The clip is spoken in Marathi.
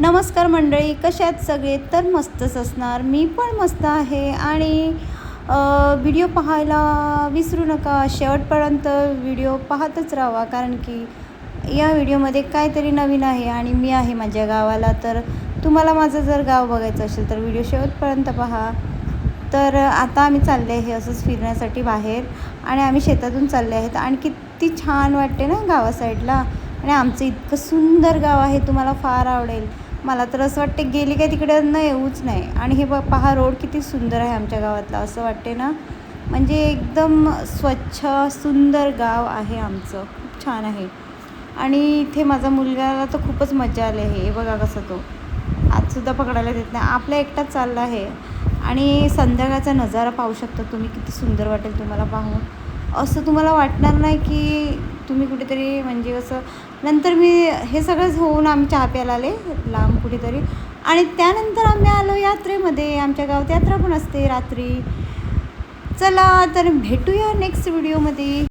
नमस्कार मंडळी, कशा आहेत सगळे? तर मस्तच असणार. मी पण मस्त आहे. आणि व्हिडिओ पाहायला विसरू नका. शेवटपर्यंत व्हिडिओ पाहतच राहा, कारण की या व्हिडिओमध्ये काहीतरी नवीन आहे आणि मी आहे माझ्या गावाला. तर तुम्हाला माझं जर गाव बघायचं असेल तर व्हिडिओ शेवटपर्यंत पहा. तर आता आम्ही चालले आहे असंच फिरण्यासाठी बाहेर, आणि आम्ही शेतातून चालले आहेत. आणि किती छान वाटते ना गावा साईडला. आणि आमचं इतकं सुंदर गाव आहे, तुम्हाला फार आवडेल. मला तर असं वाटते गेली काय तिकडे न येऊच नाही. आणि हे पहा, रोड किती सुंदर आहे आमच्या गावातला, असं वाटते ना. म्हणजे एकदम स्वच्छ सुंदर गाव आहे आमचं, खूप छान आहे. आणि इथे माझा मुलगाला तर खूपच मजा आली आहे. हे बघा कसं तो आजसुद्धा पकडायला देत नाही, आपल्या एकटाच चालला आहे. आणि संध्याकाळचा नजारा पाहू शकता तुम्ही, किती सुंदर वाटेल तुम्हाला पाहून. असं तुम्हाला वाटणार नाही की तुम्ही कुठेतरी, म्हणजे असं. नंतर मी हे सगळंच होऊन आम्ही चहा प्यायला आले लांब कुठेतरी. आणि त्यानंतर आम्ही आलो यात्रेमध्ये. आमच्या गावात यात्रा पण असते रात्री. चला तर भेटूया नेक्स्ट व्हिडिओमध्ये.